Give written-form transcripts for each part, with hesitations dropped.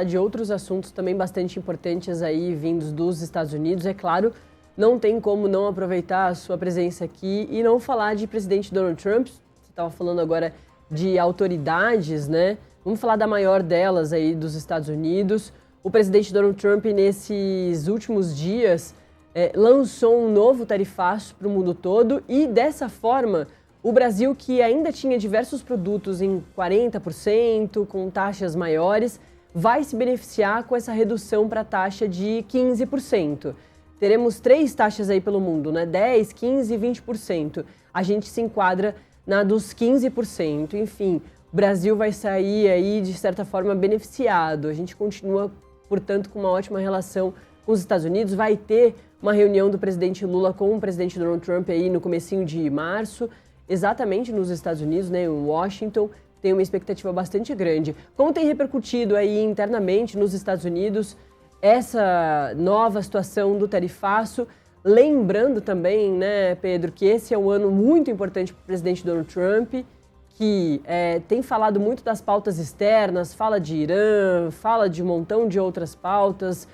de outros assuntos também bastante importantes aí vindos dos Estados Unidos. É claro, não tem como não aproveitar a sua presença aqui e não falar de presidente Donald Trump. Você estava falando agora de autoridades, né? Vamos falar da maior delas aí dos Estados Unidos. O presidente Donald Trump, nesses últimos dias, lançou um novo tarifaço para o mundo todo e, dessa forma, o Brasil, que ainda tinha diversos produtos em 40%, com taxas maiores, vai se beneficiar com essa redução para a taxa de 15%. Teremos 3 taxas aí pelo mundo, né? 10%, 15% e 20%. A gente se enquadra na dos 15%. Enfim, o Brasil vai sair aí, de certa forma, beneficiado. A gente continua, portanto, com uma ótima relação com os Estados Unidos. Vai ter uma reunião do presidente Lula com o presidente Donald Trump aí no comecinho de março, exatamente nos Estados Unidos, né, em Washington. Tem uma expectativa bastante grande. Como tem repercutido aí internamente nos Estados Unidos essa nova situação do tarifaço? Lembrando também, né, Pedro, que esse é um ano muito importante para o presidente Donald Trump, que tem falado muito das pautas externas, fala de Irã, fala de um montão de outras pautas,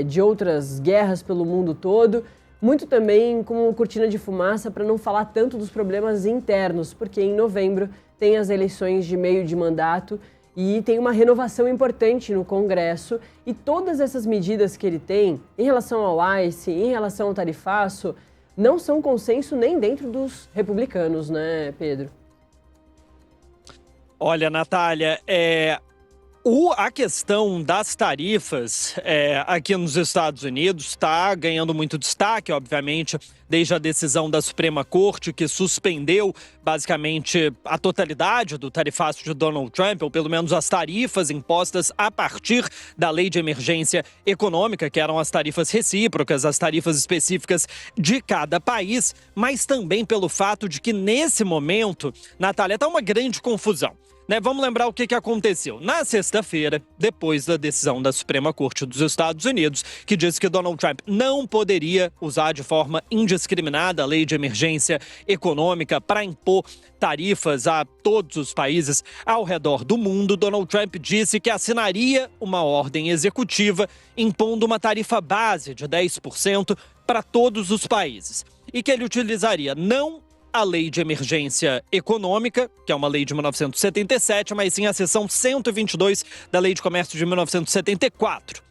de outras guerras pelo mundo todo, muito também como cortina de fumaça para não falar tanto dos problemas internos, porque em novembro tem as eleições de meio de mandato e tem uma renovação importante no Congresso, e todas essas medidas que ele tem em relação ao ICE, em relação ao tarifaço, não são consenso nem dentro dos republicanos, né, Pedro? Olha, Natália, a questão das tarifas aqui nos Estados Unidos está ganhando muito destaque, obviamente, desde a decisão da Suprema Corte, que suspendeu basicamente a totalidade do tarifaço de Donald Trump, ou pelo menos as tarifas impostas a partir da Lei de Emergência Econômica, que eram as tarifas recíprocas, as tarifas específicas de cada país, mas também pelo fato de que, nesse momento, Natália, está uma grande confusão. Vamos lembrar o que aconteceu. Na sexta-feira, depois da decisão da Suprema Corte dos Estados Unidos, que disse que Donald Trump não poderia usar de forma indiscriminada a Lei de Emergência Econômica para impor tarifas a todos os países ao redor do mundo, Donald Trump disse que assinaria uma ordem executiva impondo uma tarifa base de 10% para todos os países e que ele utilizaria não a Lei de Emergência Econômica, que é uma lei de 1977, mas sim a seção 122 da Lei de Comércio de 1974.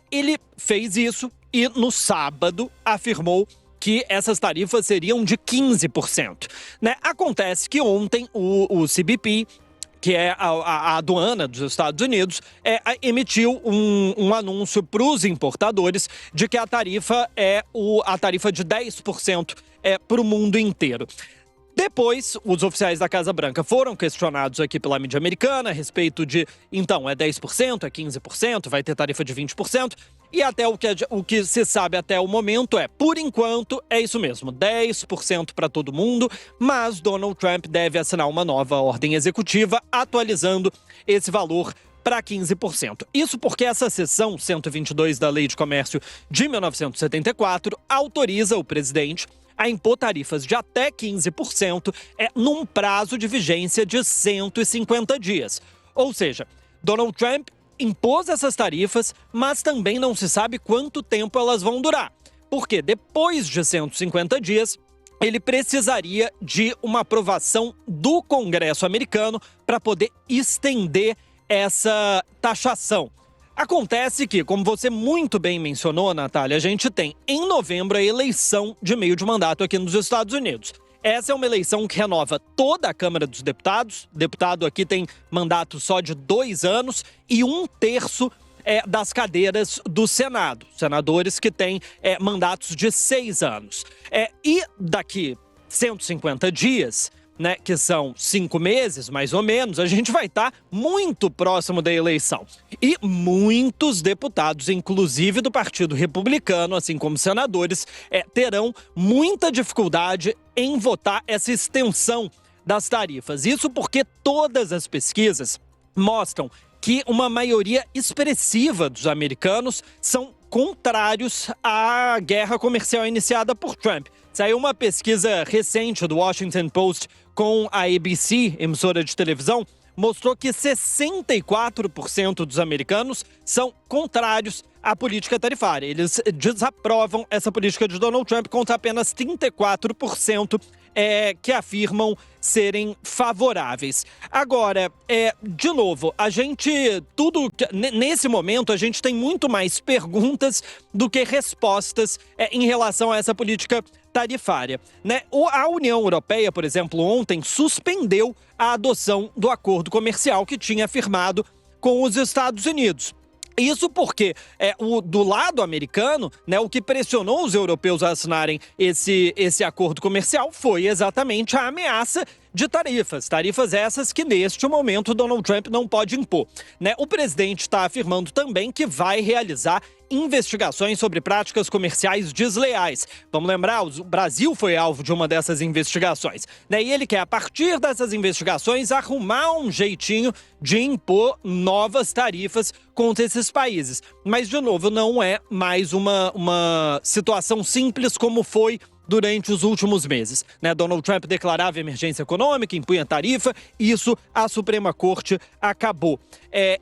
Ele fez isso e, no sábado, afirmou que essas tarifas seriam de 15%. Acontece que ontem o CBP, que é a aduana dos Estados Unidos, emitiu um anúncio para os importadores de que a tarifa é a tarifa de 10% para o mundo inteiro. Depois, os oficiais da Casa Branca foram questionados aqui pela mídia americana a respeito de, então, 10%, 15%, vai ter tarifa de 20%, e até o que se sabe até o momento por enquanto, é isso mesmo, 10% para todo mundo, mas Donald Trump deve assinar uma nova ordem executiva atualizando esse valor para 15%. Isso porque essa seção 122 da Lei de Comércio de 1974 autoriza o presidente a impor tarifas de até 15% num prazo de vigência de 150 dias. Ou seja, Donald Trump impôs essas tarifas, mas também não se sabe quanto tempo elas vão durar. Porque depois de 150 dias, ele precisaria de uma aprovação do Congresso americano para poder estender essa taxação. Acontece que, como você muito bem mencionou, Natália, a gente tem em novembro a eleição de meio de mandato aqui nos Estados Unidos. Essa é uma eleição que renova toda a Câmara dos Deputados. O deputado aqui tem mandato só de 2 anos e 1/3 das cadeiras do Senado. Senadores que têm mandatos de 6 anos. E daqui 150 dias, que são 5 meses, mais ou menos, a gente vai estar muito próximo da eleição. E muitos deputados, inclusive do Partido Republicano, assim como senadores, terão muita dificuldade em votar essa extensão das tarifas. Isso porque todas as pesquisas mostram que uma maioria expressiva dos americanos são contrários à guerra comercial iniciada por Trump. Saiu uma pesquisa recente do Washington Post com a ABC, emissora de televisão, mostrou que 64% dos americanos são contrários à política tarifária. Eles desaprovam essa política de Donald Trump, contra apenas 34% que afirmam serem favoráveis. Agora, de novo, nesse momento, a gente tem muito mais perguntas do que respostas em relação a essa política tarifária, né? A União Europeia, por exemplo, ontem suspendeu a adoção do acordo comercial que tinha firmado com os Estados Unidos. Isso porque do lado americano, né, o que pressionou os europeus a assinarem esse acordo comercial foi exatamente a ameaça de tarifas essas que neste momento Donald Trump não pode impor, né? O presidente está afirmando também que vai realizar investigações sobre práticas comerciais desleais. Vamos lembrar, o Brasil foi alvo de uma dessas investigações, né? E ele quer, a partir dessas investigações, arrumar um jeitinho de impor novas tarifas contra esses países. Mas, de novo, não é mais uma situação simples como foi durante os últimos meses, né? Donald Trump declarava emergência econômica, impunha tarifa, isso a Suprema Corte acabou.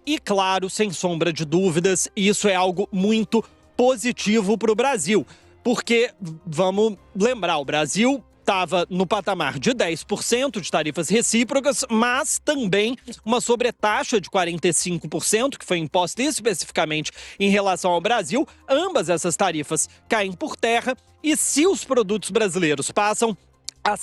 E claro, sem sombra de dúvidas, isso é algo muito positivo para o Brasil, porque, vamos lembrar, o Brasil estava no patamar de 10% de tarifas recíprocas, mas também uma sobretaxa de 45%, que foi imposta especificamente em relação ao Brasil. Ambas essas tarifas caem por terra e se os produtos brasileiros passam a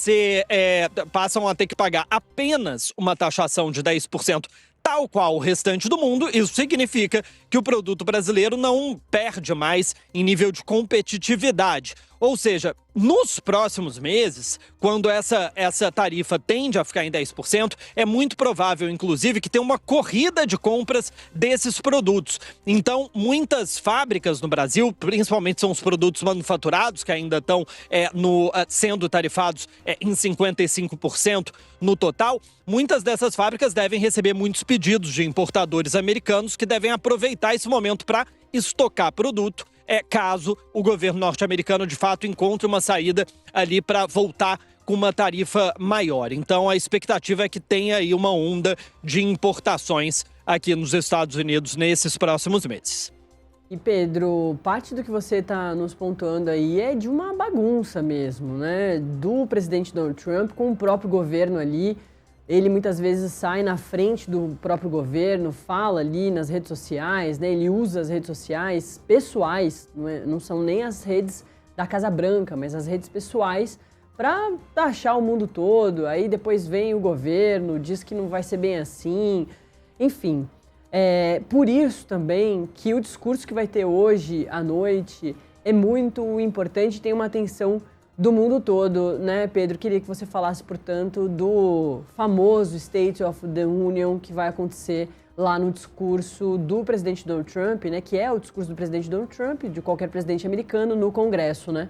ter que pagar apenas uma taxação de 10%, tal qual o restante do mundo, isso significa que o produto brasileiro não perde mais em nível de competitividade. Ou seja, nos próximos meses, quando essa tarifa tende a ficar em 10%, é muito provável, inclusive, que tenha uma corrida de compras desses produtos. Então, muitas fábricas no Brasil, principalmente são os produtos manufaturados, que ainda estão sendo tarifados em 55% no total, muitas dessas fábricas devem receber muitos pedidos de importadores americanos que devem aproveitar esse momento para estocar produto, caso o governo norte-americano de fato encontre uma saída ali para voltar com uma tarifa maior. Então a expectativa é que tenha aí uma onda de importações aqui nos Estados Unidos nesses próximos meses. E Pedro, parte do que você está nos pontuando aí é de uma bagunça mesmo, né? Do presidente Donald Trump com o próprio governo ali. Ele muitas vezes sai na frente do próprio governo, fala ali nas redes sociais, né? Ele usa as redes sociais pessoais, não são nem as redes da Casa Branca, mas as redes pessoais, para taxar o mundo todo. Aí depois vem o governo, diz que não vai ser bem assim, enfim. Por isso também que o discurso que vai ter hoje à noite é muito importante, tem uma atenção do mundo todo, né, Pedro? Queria que você falasse, portanto, do famoso State of the Union que vai acontecer lá no discurso do presidente Donald Trump, né, que é o discurso do presidente Donald Trump, de qualquer presidente americano, no Congresso, né?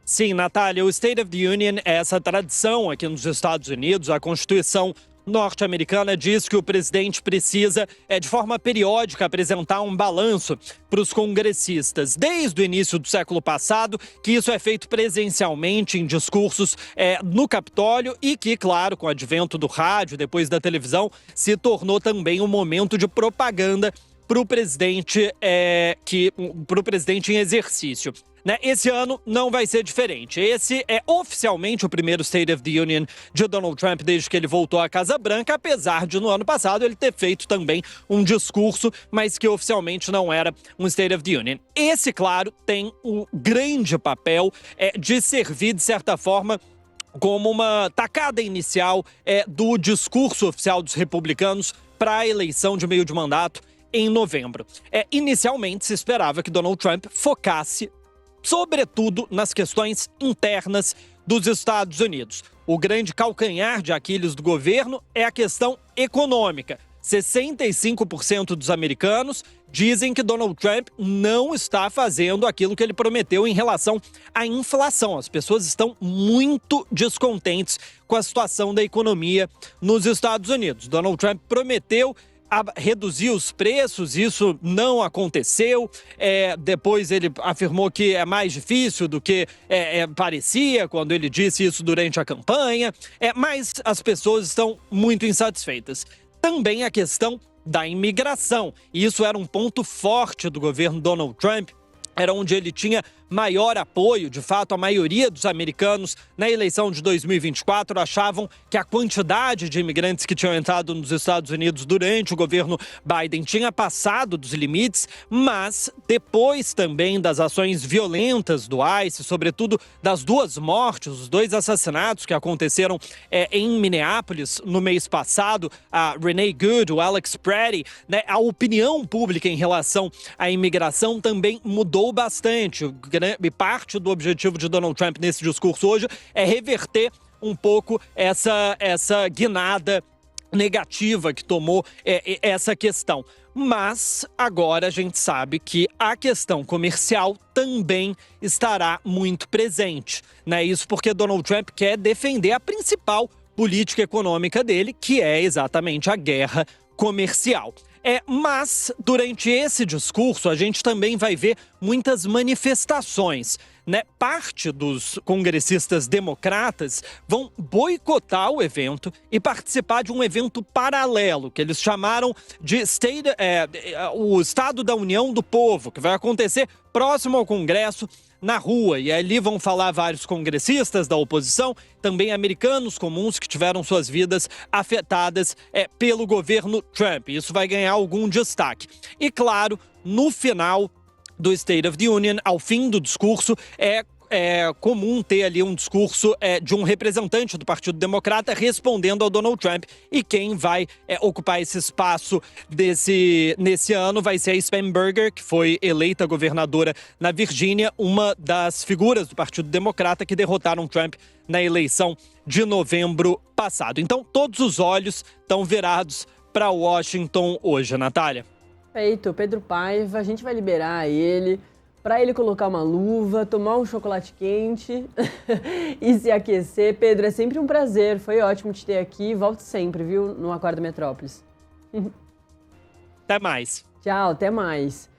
Sim, Natália, o State of the Union é essa tradição aqui nos Estados Unidos. A Constituição norte-americana diz que o presidente precisa, de forma periódica, apresentar um balanço para os congressistas. Desde o início do século passado, que isso é feito presencialmente em discursos no Capitólio e que, claro, com o advento do rádio, depois da televisão, se tornou também um momento de propaganda para o presidente em exercício. Né? Esse ano não vai ser diferente. Esse é oficialmente o primeiro State of the Union de Donald Trump desde que ele voltou à Casa Branca, apesar de no ano passado ele ter feito também um discurso, mas que oficialmente não era um State of the Union. Esse, claro, tem o grande papel de servir, de certa forma, como uma tacada inicial do discurso oficial dos republicanos para a eleição de meio de mandato em novembro. Inicialmente se esperava que Donald Trump focasse sobretudo nas questões internas dos Estados Unidos. O grande calcanhar de Aquiles do governo é a questão econômica. 65% dos americanos dizem que Donald Trump não está fazendo aquilo que ele prometeu em relação à inflação. As pessoas estão muito descontentes com a situação da economia nos Estados Unidos. Donald Trump prometeu reduzir os preços, isso não aconteceu. Depois ele afirmou que é mais difícil do que parecia quando ele disse isso durante a campanha, mas as pessoas estão muito insatisfeitas. Também a questão da imigração. E isso era um ponto forte do governo Donald Trump, era onde ele tinha maior apoio. De fato, a maioria dos americanos na eleição de 2024 achavam que a quantidade de imigrantes que tinham entrado nos Estados Unidos durante o governo Biden tinha passado dos limites, mas depois também das ações violentas do ICE, sobretudo das 2 mortes, os 2 assassinatos que aconteceram em Minneapolis no mês passado, a Renee Good, o Alex Pretty, né, a opinião pública em relação à imigração também mudou bastante. E parte do objetivo de Donald Trump nesse discurso hoje é reverter um pouco essa guinada negativa que tomou essa questão. Mas agora a gente sabe que a questão comercial também estará muito presente, né? Isso porque Donald Trump quer defender a principal política econômica dele, que é exatamente a guerra comercial. Mas, durante esse discurso, a gente também vai ver muitas manifestações, né? Parte dos congressistas democratas vão boicotar o evento e participar de um evento paralelo, que eles chamaram de o Estado da União do Povo, que vai acontecer próximo ao Congresso, na rua. E ali vão falar vários congressistas da oposição, também americanos comuns que tiveram suas vidas afetadas pelo governo Trump. Isso vai ganhar algum destaque. E claro, no final do State of the Union, ao fim do discurso, é comum ter ali um discurso de um representante do Partido Democrata respondendo ao Donald Trump, e quem vai ocupar esse espaço nesse ano vai ser a Pam Berger, que foi eleita governadora na Virgínia, uma das figuras do Partido Democrata que derrotaram Trump na eleição de novembro passado. Então, todos os olhos estão virados para Washington hoje, Natália. Perfeito, Pedro Paiva, a gente vai liberar ele para ele colocar uma luva, tomar um chocolate quente e se aquecer. Pedro, é sempre um prazer, foi ótimo te ter aqui. Volte sempre, viu, no Acorda Metrópolis. Até mais. Tchau, até mais.